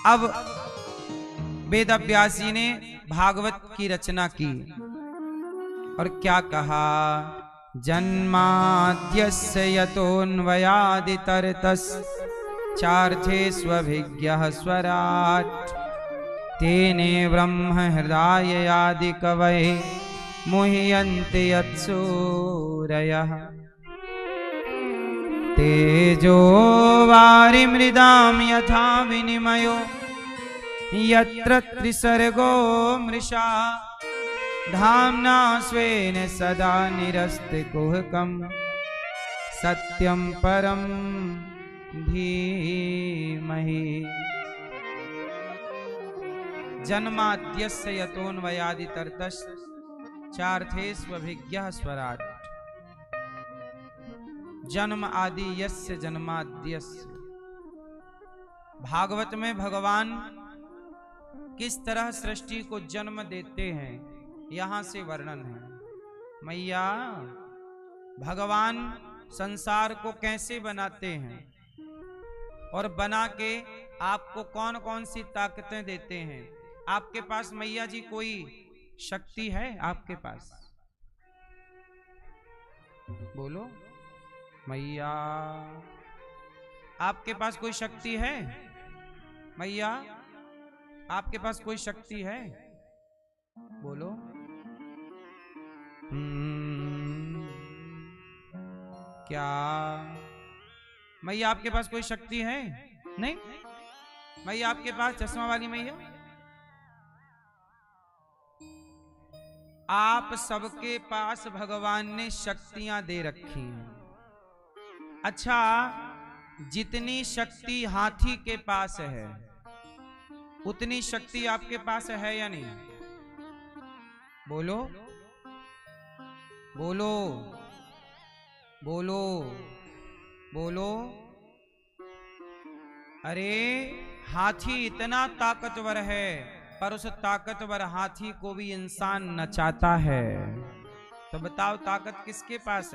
अब वेदव्यास जी ने भागवत की रचना की और क्या कहा, जन्माद्यस्य यतोऽन्वयादितरतश्चार्थेष्वभिज्ञः स्वराट् तेने ब्रह्म हृदयादि कवये मुह्यन्ति यत्सूरयः तेजो वारिमृदां यथा विनिमयो यत्र त्रिसर्गो मृषा धाम्ना स्वेन सदा निरस्तिकुहकं सत्यं परं धीमहि। जन्माद्यस्य यतोऽन्वयादितरतश्चार्थेष्वभिज्ञः स्वराट्। जन्म आदि यस्य जन्माद्यस्य। भागवत में भगवान किस तरह सृष्टि को जन्म देते हैं यहां से वर्णन है। मैया भगवान संसार को कैसे बनाते हैं और बना के आपको कौन कौन सी ताकतें देते हैं। आपके पास मैया जी कोई शक्ति है? आपके पास बोलो मैया, आपके पास कोई शक्ति है? मैया आपके पास कोई शक्ति है? बोलो। क्या मैया आपके पास कोई शक्ति है? नहीं। मैया आपके पास चश्मा वाली मैया, आप सबके पास भगवान ने शक्तियां दे रखी हैं। अच्छा, जितनी शक्ति हाथी के पास है उतनी शक्ति आपके पास है या नहीं? बोलो बोलो बोलो बोलो। अरे हाथी इतना ताकतवर है पर उस ताकतवर हाथी को भी इंसान नचाता है। तो बताओ ताकत किसके पास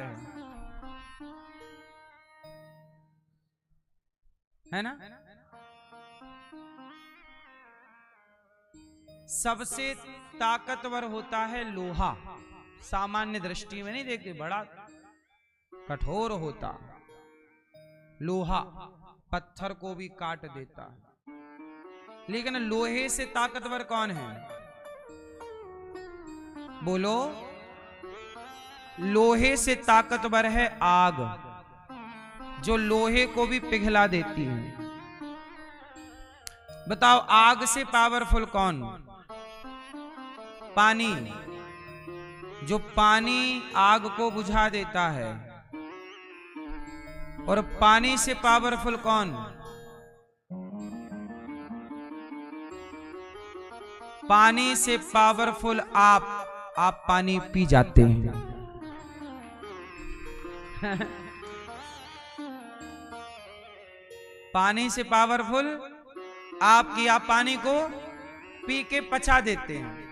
है ना? सबसे ताकतवर होता है लोहा। सामान्य दृष्टि में नहीं देखते, बड़ा कठोर होता लोहा, पत्थर को भी काट देता है। लेकिन लोहे से ताकतवर कौन है? बोलो। लोहे से ताकतवर है आग, जो लोहे को भी पिघला देती है। बताओ आग से पावरफुल कौन? पानी, जो पानी आग को बुझा देता है। और पानी से पावरफुल कौन? पानी से पावरफुल आप पानी पी जाते हैं। पानी से पावरफुल आप पानी को पी के पचा देते हैं।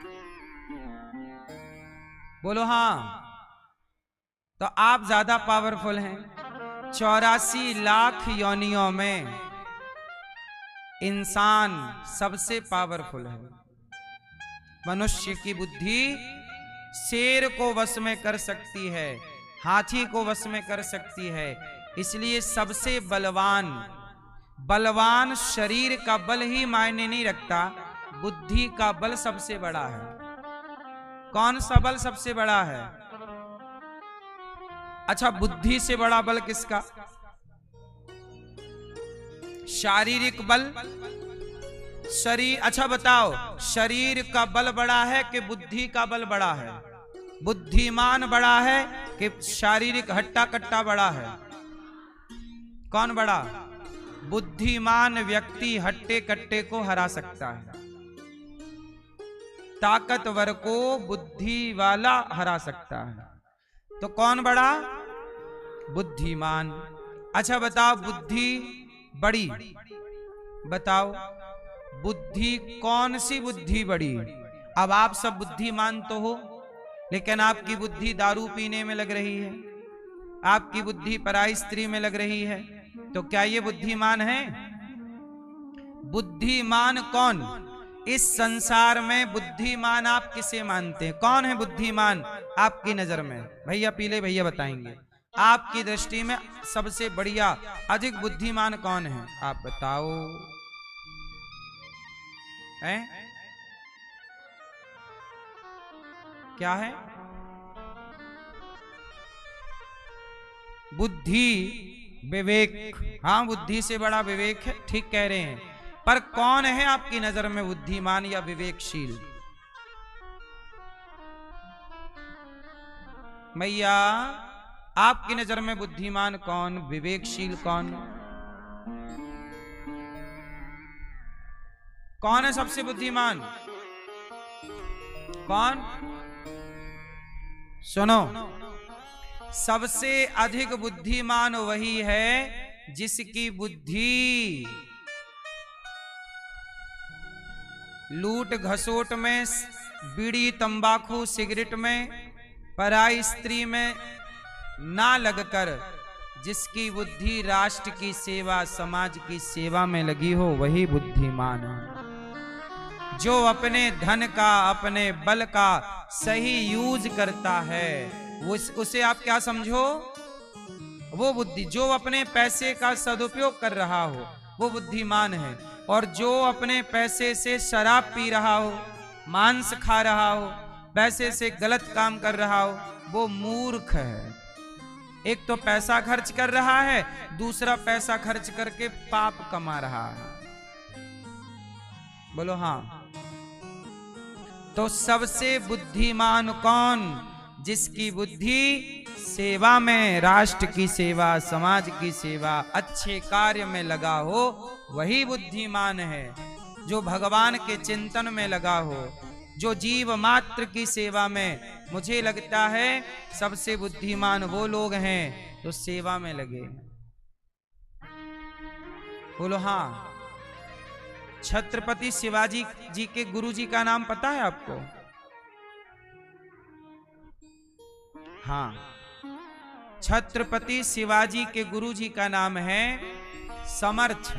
बोलो हाँ। तो आप ज्यादा पावरफुल हैं। 84 लाख योनियों में इंसान सबसे पावरफुल है। मनुष्य की बुद्धि शेर को वश में कर सकती है, हाथी को वश में कर सकती है। इसलिए सबसे बलवान शरीर का बल ही मायने नहीं रखता, बुद्धि का बल सबसे बड़ा है। कौन सा बल सबसे बड़ा है? अच्छा, बुद्धि से बड़ा बल किसका? शारीरिक बल, शरीर। अच्छा बताओ, शरीर का बल बड़ा है कि बुद्धि का बल बड़ा है? बुद्धिमान बड़ा है कि शारीरिक हट्टा कट्टा बड़ा है? कौन बड़ा? बुद्धिमान व्यक्ति हट्टे कट्टे को हरा सकता है, ताकतवर को बुद्धि वाला हरा सकता है। तो कौन बड़ा? बुद्धिमान। अच्छा बताओ, बुद्धि बड़ी, बताओ बुद्धि कौन सी बुद्धि बड़ी? अब आप सब बुद्धिमान तो हो, लेकिन आपकी बुद्धि दारू पीने में लग रही है, आपकी बुद्धि पराई स्त्री में लग रही है, तो क्या ये बुद्धिमान है? बुद्धिमान कौन? इस संसार में बुद्धिमान आप किसे मानते हैं? कौन है बुद्धिमान आपकी नजर में? भैया पीले भैया बताएंगे, आपकी दृष्टि में सबसे बढ़िया अधिक बुद्धिमान कौन है? आप बताओ। है क्या है? बुद्धि, विवेक। हाँ, बुद्धि से बड़ा विवेक है, ठीक कह रहे हैं। पर कौन है आपकी नजर में बुद्धिमान या विवेकशील? मैया आपकी नजर में बुद्धिमान कौन, विवेकशील कौन? कौन है सबसे बुद्धिमान? कौन? सुनो, सबसे अधिक बुद्धिमान वही है जिसकी बुद्धि लूट घसोट में, बीड़ी तंबाकू सिगरेट में, पराई स्त्री में ना लगकर जिसकी बुद्धि राष्ट्र की सेवा, समाज की सेवा में लगी हो, वही बुद्धिमान है। जो अपने धन का, अपने बल का सही यूज करता है, उसे आप क्या समझो? वो बुद्धि। जो अपने पैसे का सदुपयोग कर रहा हो वो बुद्धिमान है, और जो अपने पैसे से शराब पी रहा हो, मांस खा रहा हो, पैसे से गलत काम कर रहा हो, वो मूर्ख है। एक तो पैसा खर्च कर रहा है, दूसरा पैसा खर्च करके पाप कमा रहा है। बोलो हाँ। तो सबसे बुद्धिमान कौन? जिसकी बुद्धि सेवा में, राष्ट्र की सेवा, समाज की सेवा, अच्छे कार्य में लगा हो, वही बुद्धिमान है। जो भगवान के चिंतन में लगा हो, जो जीव मात्र की सेवा में, मुझे लगता है सबसे बुद्धिमान वो लोग हैं जो सेवा में लगे। बोलो हाँ। छत्रपति शिवाजी जी के गुरु जी का नाम पता है आपको? हाँ, छत्रपति शिवाजी के गुरु जी का नाम है समर्थ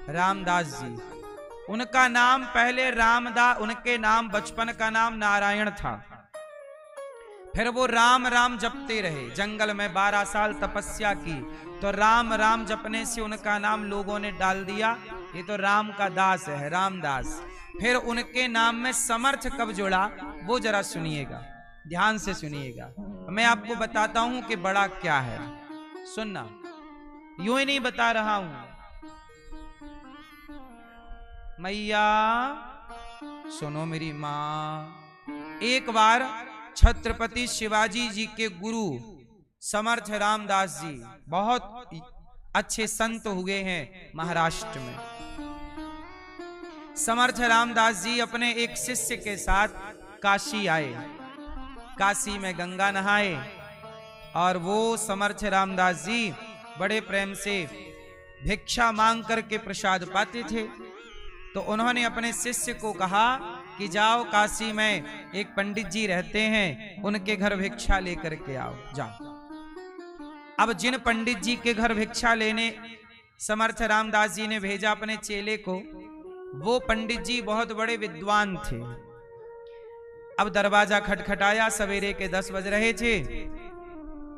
रामदास जी। उनका नाम पहले रामदास, उनके नाम बचपन का नाम नारायण था। फिर वो राम राम जपते रहे, जंगल में 12 साल तपस्या की, तो राम राम जपने से उनका नाम लोगों ने डाल दिया, ये तो राम का दास है, रामदास। फिर उनके नाम में समर्थ कब जुड़ा, वो जरा सुनिएगा, ध्यान से सुनिएगा। मैं आपको बताता हूं कि बड़ा क्या है, सुनना, यूं ही नहीं बता रहा हूं। मैया सुनो मेरी मां। एक बार छत्रपति शिवाजी जी के गुरु समर्थ रामदास जी बहुत अच्छे संत हुए हैं महाराष्ट्र में। समर्थ रामदास जी अपने एक शिष्य के साथ काशी आए, काशी में गंगा नहाए, और वो समर्थ रामदास जी बड़े प्रेम से भिक्षा मांग करके प्रसाद पाते थे। तो उन्होंने अपने शिष्य को कहा कि जाओ, काशी में एक पंडित जी रहते हैं, उनके घर भिक्षा लेकर के आओ, जाओ। अब जिन पंडित जी के घर भिक्षा लेने समर्थ रामदास जी ने भेजा अपने चेले को, वो पंडित जी बहुत बड़े विद्वान थे। अब दरवाजा खटखटाया, सवेरे के 10 बज रहे थे,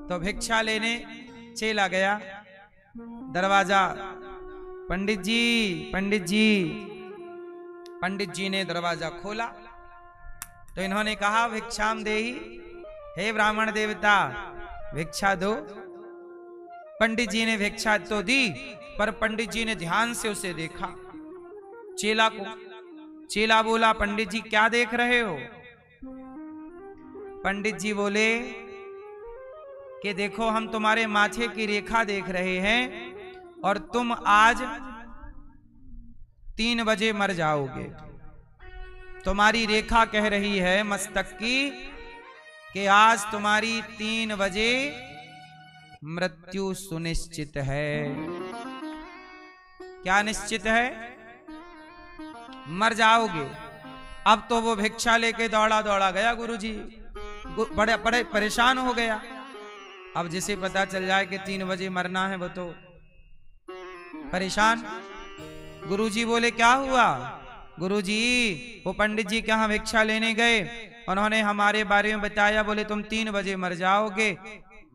तो भिक्षा लेने चेला गया। दरवाजा, पंडित जी, पंडित जी। पंडित जी ने दरवाजा खोला तो इन्होंने कहा, भिक्षाम देहि, हे ब्राह्मण देवता भिक्षा दो। पंडित जी ने भिक्षा तो दी, पर पंडित जी ने ध्यान से उसे देखा, चेला को। चेला बोला, पंडित जी क्या देख रहे हो? पंडित जी बोले कि देखो, हम तुम्हारे माथे की रेखा देख रहे हैं, और तुम आज 3 बजे मर जाओगे। तुम्हारी रेखा कह रही है मस्तक की कि आज तुम्हारी 3 बजे मृत्यु सुनिश्चित है। क्या निश्चित है? मर जाओगे। अब तो वो भिक्षा लेके दौड़ा दौड़ा गया गुरुजी, बड़े बड़े परेशान हो गया। अब जिसे पता चल जाए कि 3 बजे मरना है, वो तो परेशान। गुरुजी बोले क्या हुआ? गुरुजी वो पंडित जी के यहाँ भिक्षा लेने गए, उन्होंने हमारे बारे में बताया, बोले तुम 3 बजे मर जाओगे,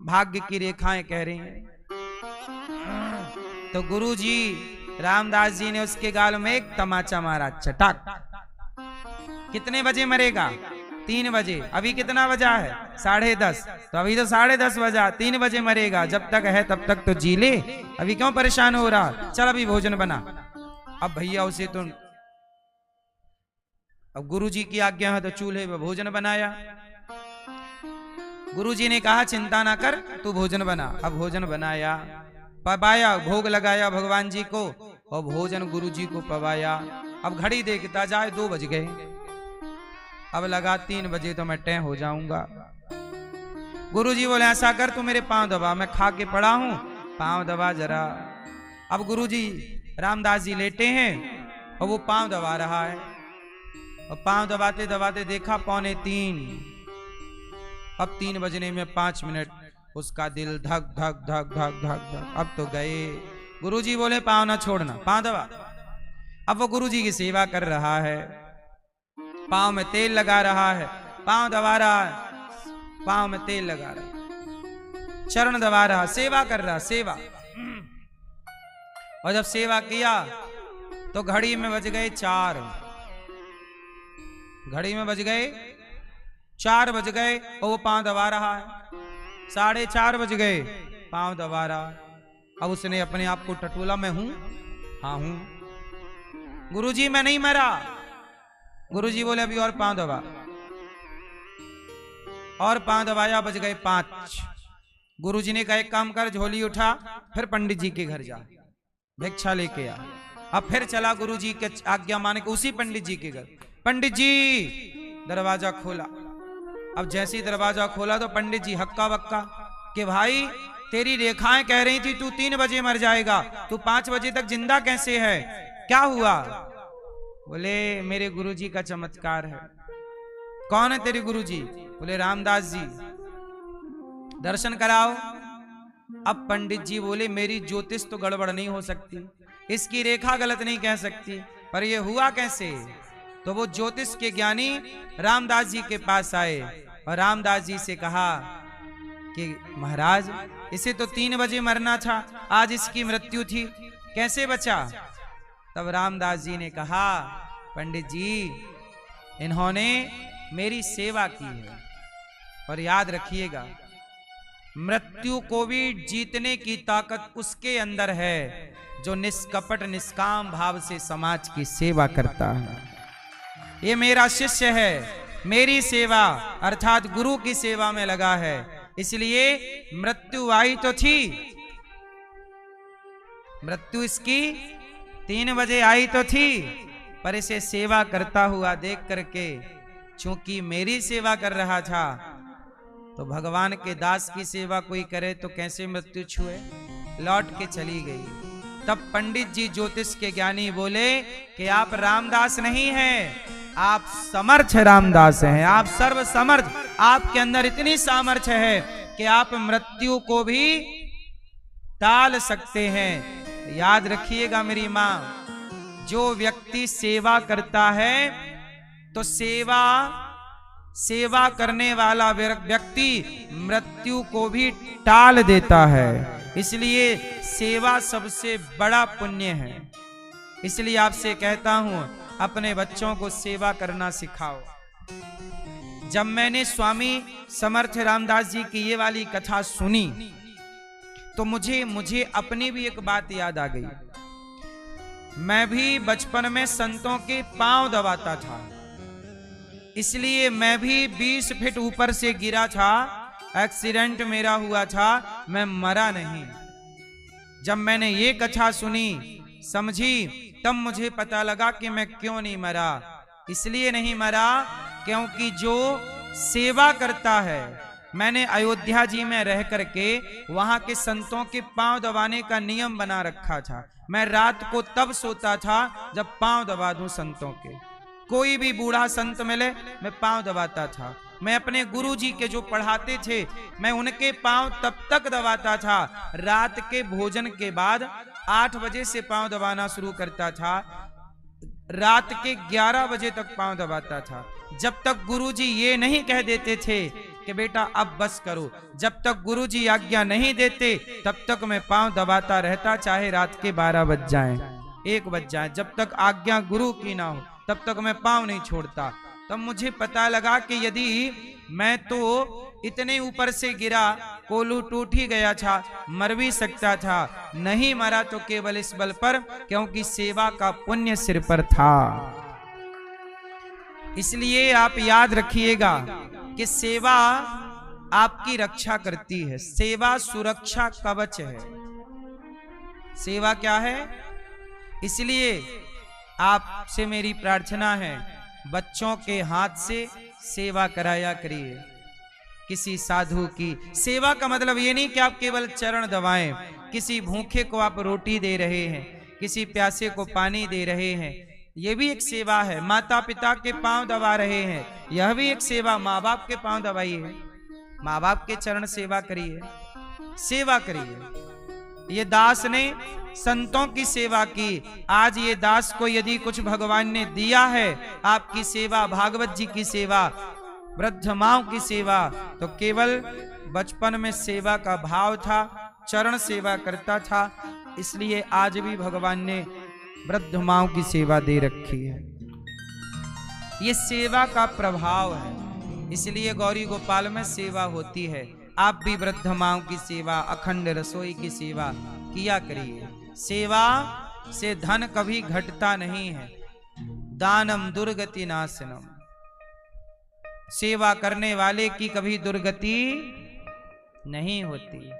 भाग्य की रेखाएं कह रही हैं। तो गुरुजी रामदास जी ने उसके गाल में एक तमाचा मारा, चटाक। कितने बजे मरेगा? 3 बजे। अभी कितना बजा है? 10:30। तो अभी तो 10:30 बजा, 3 बजे मरेगा, जब तक है तब तक तो जी ले, अभी क्यों परेशान हो रहा? चल अभी भोजन बना। अब भैया उसे तो अब गुरुजी की आज्ञा है तो चूल्हे पे भोजन बनाया। गुरुजी ने कहा चिंता ना कर, तू भोजन बना। अब भोजन बनाया, पवाया, भोग लगाया भगवान जी को, और भोजन गुरुजी को पवाया। अब घड़ी देखता जाए 2 बज गए, अब लगा 3 बजे तो मैं टै हो जाऊंगा। गुरुजी बोले ऐसा कर, तू मेरे पांव दबा, मैं खा के पड़ा हूं, पांव दबा जरा। अब गुरुजी रामदास जी लेटे हैं और वो पांव दबा रहा है, और पांव दबाते दबाते देखा 2:45। अब 3 बजने में 5 मिनट, उसका दिल धक धक धक धक धक धक। अब तो गए। गुरुजी बोले पांव ना छोड़ना, पांव दबा। अब वो गुरुजी की सेवा कर रहा है, पांव में तेल लगा रहा है, पांव दबा रहा है, पांव में तेल लगा रहा है, चरण दबा रहा, सेवा कर रहा, सेवा। और जब सेवा किया तो घड़ी में बज गए 4, घड़ी में बज गए 4 बज गए, और वो पांव दबा रहा है। 4:30 बज गए, पांव दबा रहा। अब उसने अपने आप को टटोला, मैं हूं, हाँ हूं। गुरुजी मैं नहीं मरा। गुरुजी बोले अभी और पांव दबा, और पांव दबाया, बज गए 5। गुरुजी ने कहा एक काम कर, झोली उठा, फिर पंडित जी के घर जा, भिक्षा लेके आ। अब फिर चला गुरुजी के आज्ञा मान के उसी पंडित जी के घर। पंडित जी दरवाजा खोला। अब जैसे ही दरवाजा खोला तो पंडित जी हक्का बक्का कि भाई तेरी रेखाएं कह रही थी तू 3 बजे मर जाएगा, तू 5 बजे तक जिंदा कैसे है, क्या हुआ? बोले मेरे गुरुजी का चमत्कार है। कौन है तेरे गुरुजी? बोले रामदास जी। दर्शन कराओ। अब पंडित जी बोले मेरी ज्योतिष तो गड़बड़ नहीं हो सकती, इसकी रेखा गलत नहीं कह सकती, पर ये हुआ कैसे? तो वो ज्योतिष के ज्ञानी रामदास जी के पास आए और रामदास जी से कहा कि महाराज इसे तो 3 बजे मरना था, आज इसकी मृत्यु थी, कैसे बचा? तब रामदास जी ने कहा पंडित जी इन्होंने मेरी सेवा की है, और याद रखिएगा मृत्यु को भी जीतने की ताकत उसके अंदर है जो निष्कपट निष्काम भाव से समाज की सेवा करता है। ये मेरा शिष्य है, मेरी सेवा अर्थात गुरु की सेवा में लगा है, इसलिए मृत्यु आई तो थी, मृत्यु इसकी 3 बजे आई तो थी, पर इसे सेवा करता हुआ देख करके चूंकि मेरी सेवा कर रहा था, तो भगवान के दास की सेवा कोई करे तो कैसे मृत्यु छुए, लौट के चली गई। तब पंडित जी ज्योतिष के ज्ञानी बोले कि आप रामदास नहीं हैं, आप समर्थ रामदास हैं, आप सर्व समर्थ, आपके अंदर इतनी सामर्थ्य है कि आप मृत्यु को भी टाल सकते हैं। याद रखिएगा मेरी मां, जो व्यक्ति सेवा करता है तो सेवा करने वाला व्यक्ति मृत्यु को भी टाल देता है, इसलिए सेवा सबसे बड़ा पुण्य है। इसलिए आपसे कहता हूं अपने बच्चों को सेवा करना सिखाओ। जब मैंने स्वामी समर्थ रामदास जी की ये वाली कथा सुनी तो मुझे अपनी भी एक बात याद आ गई। मैं भी बचपन में संतों के पांव दबाता था, इसलिए मैं भी 20 फीट ऊपर से गिरा था, एक्सीडेंट मेरा हुआ था, मैं मरा नहीं। जब मैंने ये कथा सुनी समझी, तब मुझे पता लगा कि मैं क्यों नहीं मरा। इसलिए नहीं मरा क्योंकि जो सेवा करता है, मैंने अयोध्या जी में रह करके वहां के संतों के पांव दबाने का नियम बना रखा था। मैं रात को तब सोता था जब पांव दबा दूं संतों के, कोई भी बूढ़ा संत मिले मैं पांव दबाता था। मैं अपने गुरुजी के जो पढ़ाते थे, मैं उनके पांव तब तक दबाता था, रात के भोजन के बाद 8 बजे से पांव दबाना शुरू करता था, रात के 11 बजे तक पांव दबाता था, जब तक गुरुजी ये नहीं कह देते थे कि बेटा अब बस करो। जब तक गुरुजी आज्ञा नहीं देते तब तक मैं पांव दबाता रहता, चाहे रात के 12 बज जाएं, 1 बज जाए, जब तक आज्ञा गुरु की ना हो तब तक मैं पांव नहीं छोड़ता। तब मुझे पता लगा कि यदि मैं तो इतने ऊपर से गिरा, कोलू टूट ही गया था, मर भी सकता था, नहीं मरा तो केवल इस बल पर क्योंकि सेवा का पुण्य सिर पर था। इसलिए आप याद रखिएगा कि सेवा आपकी रक्षा करती है, सेवा सुरक्षा कवच है। सेवा क्या है? इसलिए आपसे मेरी प्रार्थना है, बच्चों के हाथ से सेवा कराया करिए। किसी साधु की सेवा का मतलब ये नहीं कि आप केवल चरण दबाएं, किसी भूखे को आप रोटी दे रहे हैं, किसी प्यासे को पानी दे रहे हैं, ये भी एक सेवा है। माता पिता के पांव दबा रहे हैं, यह भी एक सेवा। माँ बाप के पांव दबाइए, माँ बाप के चरण सेवा करिए, सेवा करिए। ये दास ने संतों की सेवा की, आज ये दास को यदि कुछ भगवान ने दिया है, आपकी सेवा, भागवत जी की सेवा, वृद्ध माओ की सेवा, तो केवल बचपन में सेवा का भाव था, चरण सेवा करता था, इसलिए आज भी भगवान ने वृद्ध माओ की सेवा दे रखी है। ये सेवा का प्रभाव है, इसलिए गौरी गोपाल में सेवा होती है। आप भी वृद्ध माओ की सेवा, अखंड रसोई की सेवा किया करिए। सेवा से धन कभी घटता नहीं है। दानम दुर्गति नाशनम, सेवा करने वाले की कभी दुर्गति नहीं होती।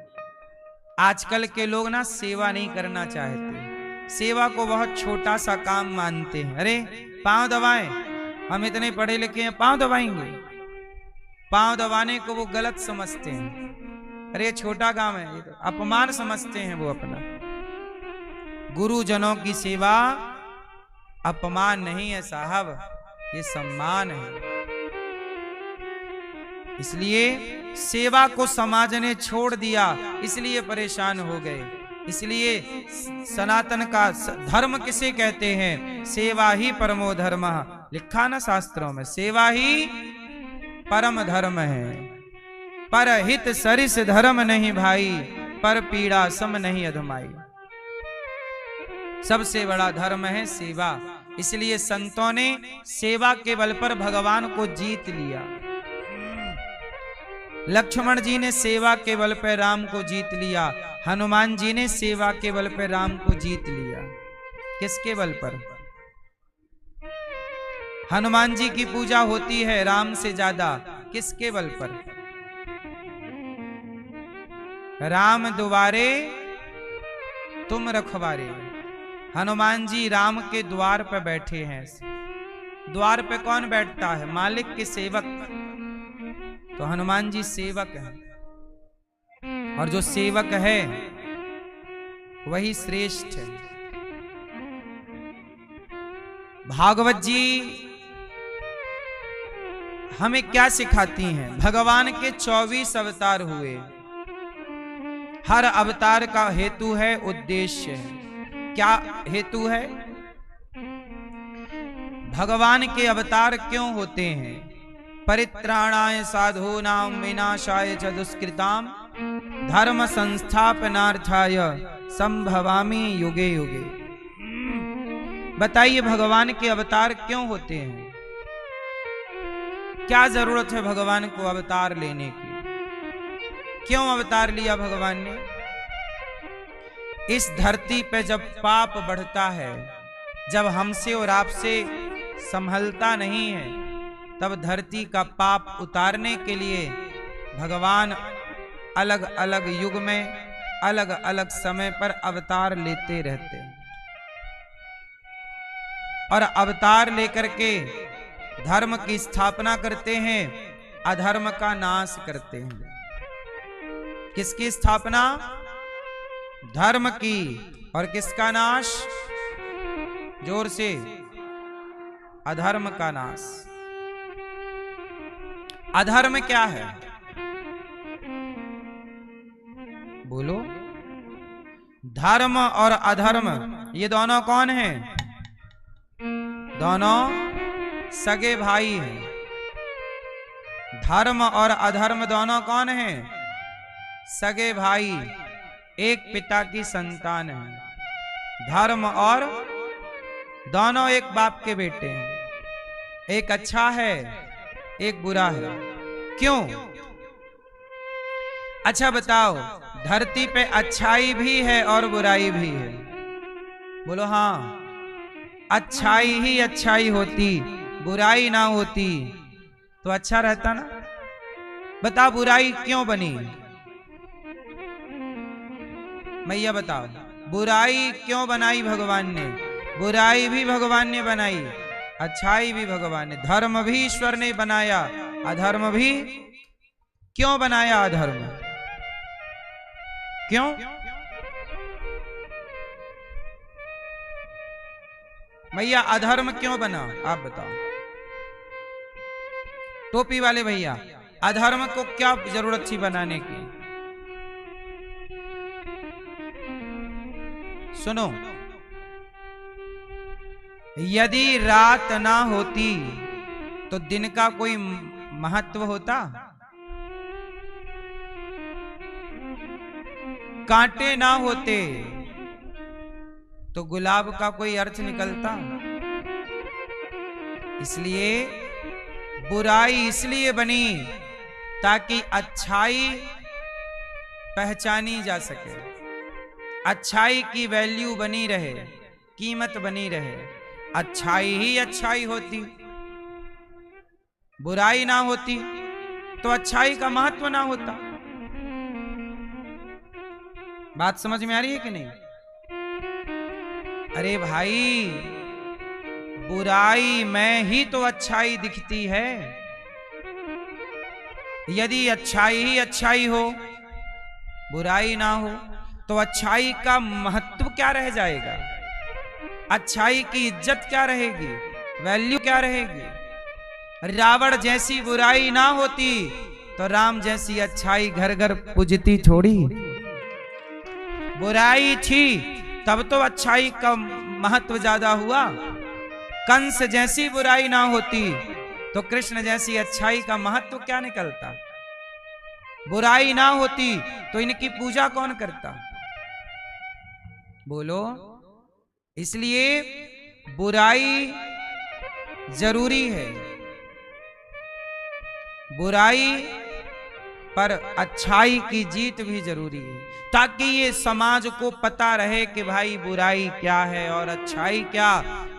आजकल के लोग ना सेवा नहीं करना चाहते, सेवा को बहुत छोटा सा काम मानते हैं। अरे पांव दबाएं, हम इतने पढ़े लिखे हैं, पांव दबाएंगे। पांव दबाने को वो गलत समझते हैं। अरे छोटा काम है, ये तो अपमान समझते हैं वो अपना। गुरुजनों की सेवा अपमान नहीं है साहब, ये सम्मान है। इसलिए सेवा को समाज ने छोड़ दिया, इसलिए परेशान हो गए। इसलिए सनातन का धर्म किसे कहते हैं? सेवा ही परमो धर्म, लिखा ना शास्त्रों में, सेवा ही परम धर्म है। पर हित सरिस धर्म नहीं भाई, पर पीड़ा सम नहीं अधमाई। सबसे बड़ा धर्म है सेवा। इसलिए संतों ने सेवा के बल पर भगवान को जीत लिया। लक्ष्मण जी ने सेवा के बल पर राम को जीत लिया, हनुमान जी ने सेवा के बल पर राम को जीत लिया। किसके बल पर? हनुमान जी की पूजा होती है राम से ज्यादा, किसके बल पर? राम दुआरे तुम रखवारे। हनुमान जी राम के द्वार पर बैठे हैं। द्वार पे कौन बैठता है? मालिक के सेवक। तो हनुमान जी सेवक हैं, और जो सेवक है वही श्रेष्ठ है। भागवत जी हमें क्या सिखाती हैं? भगवान के 24 अवतार हुए, हर अवतार का हेतु है, उद्देश्य है। क्या हेतु है? भगवान के अवतार क्यों होते हैं? परित्राणाय साधूनां विनाशाय च दुष्कृतां धर्म संस्थापनार्थाय संभवामि युगे युगे। बताइए भगवान के अवतार क्यों होते हैं? क्या जरूरत है भगवान को अवतार लेने की? क्यों अवतार लिया भगवान ने? इस धरती पे जब पाप बढ़ता है, जब हमसे और आपसे संभलता नहीं है, तब धरती का पाप उतारने के लिए भगवान अलग अलग युग में अलग अलग समय पर अवतार लेते रहते हैं, और अवतार लेकर के धर्म की स्थापना करते हैं, अधर्म का नाश करते हैं। किसकी स्थापना? धर्म की। और किसका नाश? जोर से, अधर्म का नाश। अधर्म क्या है? बोलो। धर्म और अधर्म ये दोनों कौन हैं? दोनों सगे भाई हैं। धर्म और अधर्म दोनों कौन हैं? सगे भाई, एक पिता की संतान है। धर्म और दोनों एक बाप के बेटे हैं। एक अच्छा है, एक बुरा है। क्यों? अच्छा बताओ, धरती पे अच्छाई भी है और बुराई भी है। बोलो हाँ। अच्छाई ही अच्छाई होती, बुराई ना होती तो अच्छा रहता ना। बता बुराई क्यों बनी? मैया बताओ, बुराई क्यों बनाई भगवान ने? बुराई भी भगवान ने बनाई, अच्छाई भी भगवान ने। धर्म भी ईश्वर ने बनाया, अधर्म भी। क्यों बनाया अधर्म? क्यों? भैया अधर्म क्यों बना, आप बताओ। टोपी वाले भैया, अधर्म को क्या जरूरत थी बनाने की? सुनो, यदि रात ना होती तो दिन का कोई महत्व होता? कांटे ना होते तो गुलाब का कोई अर्थ निकलता? इसलिए बुराई इसलिए बनी ताकि अच्छाई पहचानी जा सके, अच्छाई की वैल्यू बनी रहे, कीमत बनी रहे। अच्छाई ही अच्छाई होती, बुराई ना होती तो अच्छाई का महत्व ना होता। बात समझ में आ रही है कि नहीं? अरे भाई, बुराई में ही तो अच्छाई दिखती है। यदि अच्छाई ही अच्छाई हो, बुराई ना हो तो अच्छाई का महत्व क्या रह जाएगा? अच्छाई की इज्जत क्या रहेगी? वैल्यू क्या रहेगी? रावण जैसी बुराई ना होती तो राम जैसी अच्छाई घर घर पूजती थोड़ी। बुराई थी तब तो अच्छाई का महत्व ज्यादा हुआ। कंस जैसी बुराई ना होती तो कृष्ण जैसी अच्छाई का महत्व क्या निकलता? बुराई ना होती तो इनकी पूजा कौन करता? बोलो। इसलिए बुराई जरूरी है, बुराई पर अच्छाई की जीत भी जरूरी है, ताकि ये समाज को पता रहे कि भाई बुराई क्या है और अच्छाई क्या।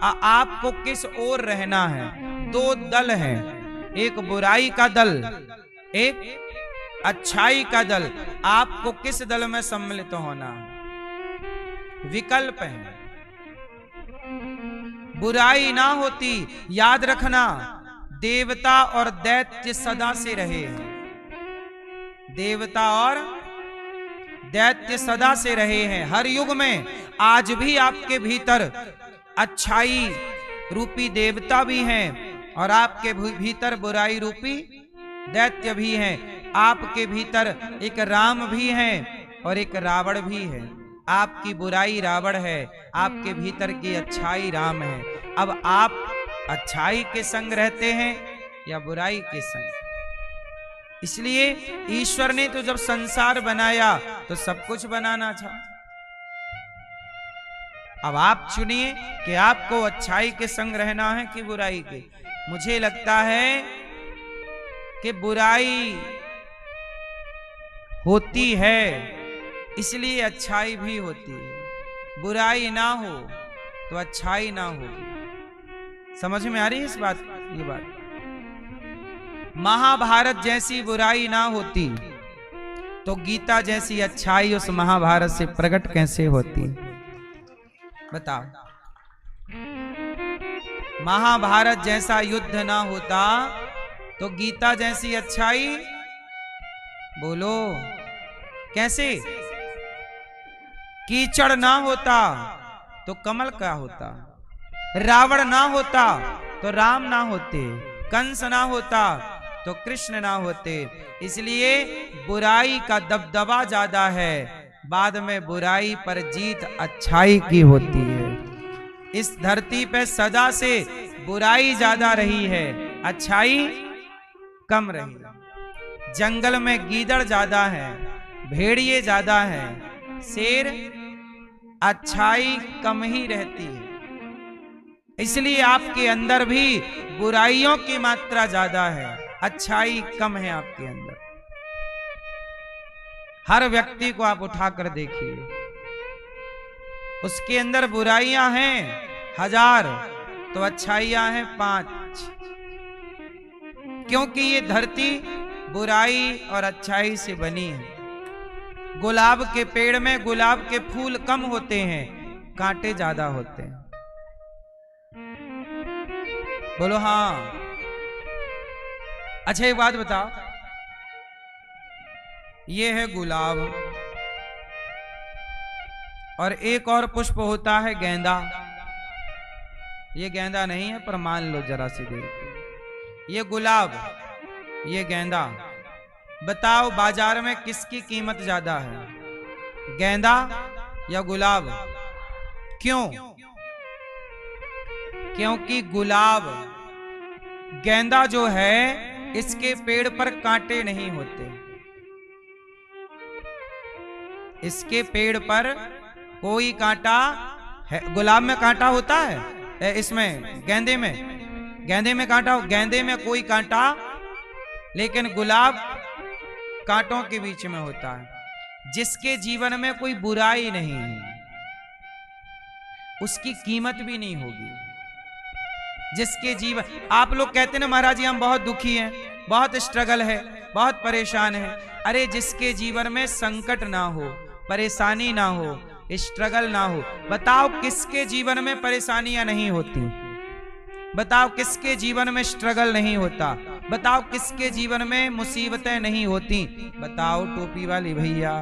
आपको किस ओर रहना है? दो दल हैं, एक बुराई का दल, एक अच्छाई का दल। आपको किस दल में सम्मिलित होना है? विकल्प है। बुराई ना होती, याद रखना, देवता और दैत्य सदा से रहे हैं। देवता और दैत्य सदा से रहे हैं हर युग में। आज भी आपके भीतर अच्छाई रूपी देवता भी हैं और आपके भीतर बुराई रूपी दैत्य भी हैं। आपके भीतर एक राम भी हैं और एक रावण भी है। आपकी बुराई रावण है, आपके भीतर की अच्छाई राम है। अब आप अच्छाई के संग रहते हैं या बुराई के संग? इसलिए ईश्वर ने तो जब संसार बनाया तो सब कुछ बनाना था। अब आप चुनिए कि आपको अच्छाई के संग रहना है कि बुराई के। मुझे लगता है कि बुराई होती है इसलिए अच्छाई भी होती है। बुराई ना हो तो अच्छाई ना हो। समझ में आ रही है इस बात? ये बात, महाभारत जैसी बुराई ना होती तो गीता जैसी अच्छाई उस महाभारत से प्रकट कैसे होती? बताओ। महाभारत जैसा युद्ध ना होता तो गीता जैसी अच्छाई, बोलो कैसे? कीचड़ ना होता तो कमल क्या होता? रावण ना होता तो राम ना होते, कंस ना होता तो कृष्ण ना होते। इसलिए बुराई का दबदबा ज्यादा है, बाद में बुराई पर जीत अच्छाई की होती है। इस धरती पे सदा से बुराई ज्यादा रही है, अच्छाई कम रही। जंगल में गीदड़ ज्यादा है, भेड़िए ज्यादा है, शेर, अच्छाई कम ही रहती है। इसलिए आपके अंदर भी बुराइयों की मात्रा ज्यादा है, अच्छाई कम है आपके अंदर। हर व्यक्ति को आप उठाकर देखिए, उसके अंदर बुराइयां हैं 1000 तो अच्छाइयां हैं 5, क्योंकि ये धरती बुराई और अच्छाई से बनी है। गुलाब के पेड़ में गुलाब के फूल कम होते हैं, कांटे ज्यादा होते हैं। बोलो हाँ। अच्छा एक बात बताओ, ये है गुलाब और एक और पुष्प होता है गेंदा। ये गेंदा नहीं है, पर मान लो जरा सी देर के, ये गुलाब, ये गेंदा। बताओ बाजार में किसकी कीमत ज्यादा है, गेंदा या गुलाब? क्यों? क्योंकि गुलाब, गेंदा जो है इसके पेड़ पर कांटे नहीं होते, इसके पेड़ पर कोई कांटा है। गुलाब में कांटा होता है, इसमें गेंदे में कांटा, गेंदे में कोई कांटा, लेकिन गुलाब कांटों के बीच में होता है। जिसके जीवन में कोई बुराई नहीं है उसकी कीमत भी नहीं होगी। जिसके जीवन, आप लोग कहते हैं ना महाराज जी हम बहुत दुखी हैं, बहुत स्ट्रगल है, बहुत परेशान है। अरे जिसके जीवन में संकट ना हो, परेशानी ना हो, स्ट्रगल ना हो, बताओ किसके जीवन में परेशानियां नहीं होती? बताओ किसके जीवन में स्ट्रगल नहीं होता? बताओ किसके जीवन में मुसीबतें नहीं होती? बताओ टोपी वाली भैया।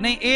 नहीं, एक